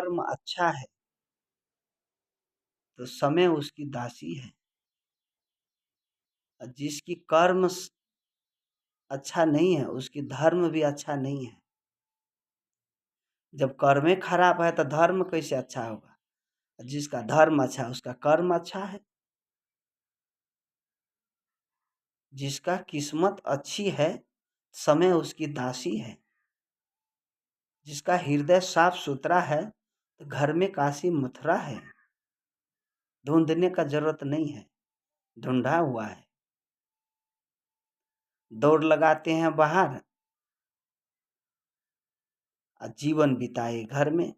कर्म अच्छा है तो समय उसकी दासी है, और जिसकी कर्म अच्छा नहीं है उसकी धर्म भी अच्छा नहीं है। जब कर्में खराब है तो धर्म कैसे अच्छा होगा? जिसका धर्म अच्छा है उसका कर्म अच्छा है। जिसका किस्मत अच्छी है समय उसकी दासी है। जिसका हृदय साफ सुथरा है तो घर में काशी मथुरा है। ढूंढने का जरूरत नहीं है, ढूंढा हुआ है। दौड़ लगाते हैं बाहर और जीवन बिताए घर में।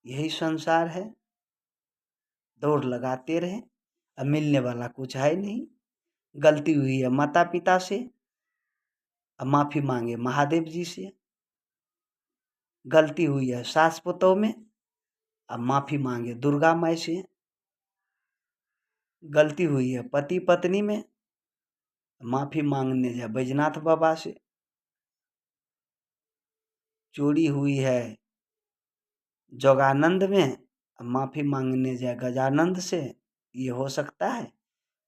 यही संसार है। दौड़ लगाते रहे, अब मिलने वाला कुछ है नहीं। गलती हुई है माता पिता से, अब माफी मांगे महादेव जी से। गलती हुई है सास पुतोह में, अब माफी मांगे दुर्गा माई से। गलती हुई है पति पत्नी में, माफी मांगने जाए बैजनाथ बाबा से। चोरी हुई है जोगानंद में, अब माफी मांगने जाए गजानंद से। ये हो सकता है?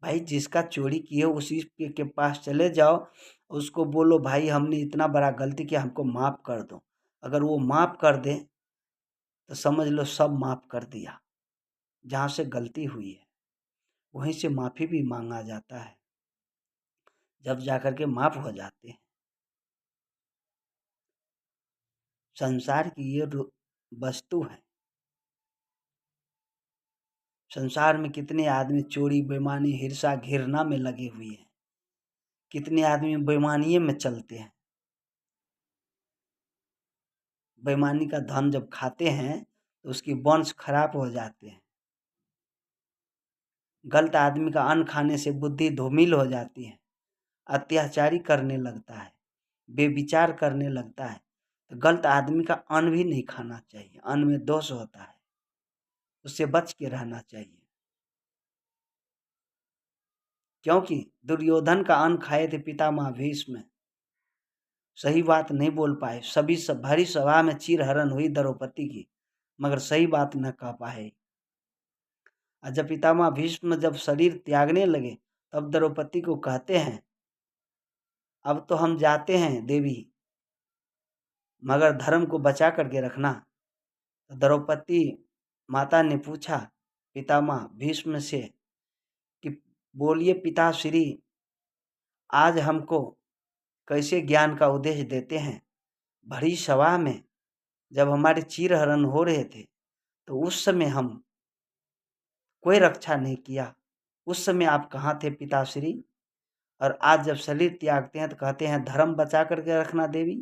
भाई जिसका चोरी किए उसी के पास चले जाओ, उसको बोलो भाई हमने इतना बड़ा गलती किया हमको माफ कर दो। अगर वो माफ कर दे तो समझ लो सब माफ कर दिया। जहाँ से गलती हुई है वहीं से माफी भी मांगा जाता है, जब जाकर के माफ हो जाते हैं। संसार की ये वस्तु है। संसार में कितने आदमी चोरी बेईमानी हिंसा घृणा में लगे हुए हैं। कितने आदमी बेईमानिये में चलते हैं। बेईमानी का धन जब खाते हैं तो उसकी वंश खराब हो जाते हैं। गलत आदमी का अन्न खाने से बुद्धि धूमिल हो जाती है, अत्याचारी करने लगता है, बेविचार करने लगता है। तो गलत आदमी का अन्न भी नहीं खाना चाहिए। अन्न में दोष होता है, उससे बच के रहना चाहिए। क्योंकि दुर्योधन का अन्न खाए थे पितामह भीष्म, सही बात नहीं बोल पाए। सभी भरी सभा में चीरहरण हुई द्रौपदी की, मगर सही बात न कह पाए। और जब पितामह भीष्म जब शरीर त्यागने लगे तब द्रौपदी को कहते हैं अब तो हम जाते हैं देवी, मगर धर्म को बचा करके रखना। तो द्रौपदी माता ने पूछा पितामह भीष्म से कि बोलिए पिताश्री, आज हमको कैसे ज्ञान का उपदेश देते हैं? भरी सभा में जब हमारे चीरहरण हो रहे थे तो उस समय हम कोई रक्षा नहीं किया। उस समय आप कहाँ थे पिताश्री? और आज जब शरीर त्यागते हैं तो कहते हैं धर्म बचा करके रखना देवी।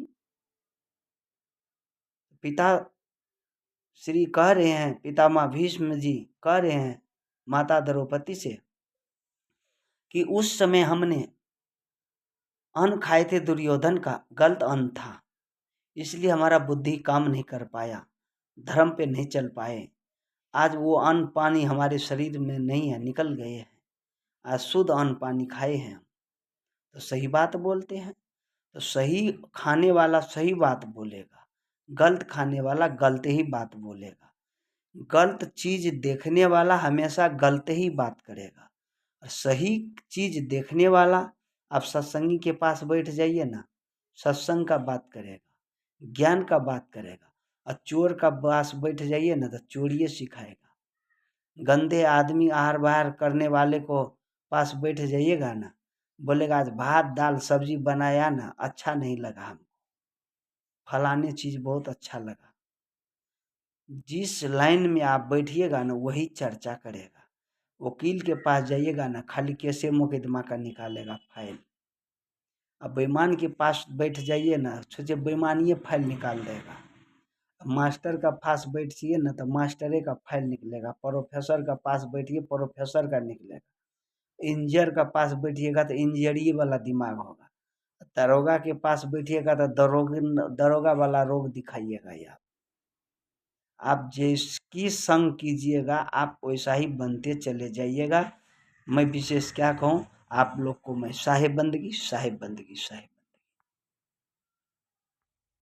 पिता श्री कह रहे हैं, पितामह भीष्म जी कह रहे हैं माता द्रौपदी से कि उस समय हमने अन्न खाए थे दुर्योधन का, गलत अन्न था, इसलिए हमारा बुद्धि काम नहीं कर पाया, धर्म पे नहीं चल पाए। आज वो अन्न पानी हमारे शरीर में नहीं है, निकल गए हैं। आज शुद्ध अन्न पानी खाए हैं तो सही बात बोलते हैं। तो सही खाने वाला सही बात बोलेगा, गलत खाने वाला गलत ही बात बोलेगा। गलत चीज देखने वाला हमेशा गलत ही बात करेगा, और सही चीज देखने वाला आप सत्संगी के पास बैठ जाइए ना, सत्संग का बात करेगा, ज्ञान का बात करेगा। और चोर का पास बैठ जाइए ना तो चोरिये सिखाएगा। गंदे आदमी आहर बाहर करने वाले को पास बैठ जाइएगा ना, बोलेगा आज भात दाल सब्जी बनाया ना अच्छा नहीं लगा हमको, फलाने चीज बहुत अच्छा लगा। जिस लाइन में आप बैठिएगा ना वही चर्चा करेगा। वकील के पास जाइएगा ना खाली कैसे मुकदमा का निकालेगा फाइल। अब बेईमान के पास बैठ जाइए ना सोचे बेईमानी फाइल निकाल देगा। मास्टर का पास बैठिए ना तो मास्टरे का फाइल निकलेगा। प्रोफेसर का पास बैठिए प्रोफेसर का निकलेगा। इंजीनियर का पास बैठिएगा तो इंजीनियरिंग वाला दिमाग होगा। दरोगा के पास बैठिएगा तो दरोगा वाला रोग दिखाइएगा। यार आप जिसकी संग कीजिएगा आप वैसा ही बनते चले जाइएगा। मैं विशेष क्या कहूँ, आप लोग को मैं साहेब बंदगी साहेब बंदगी साहेब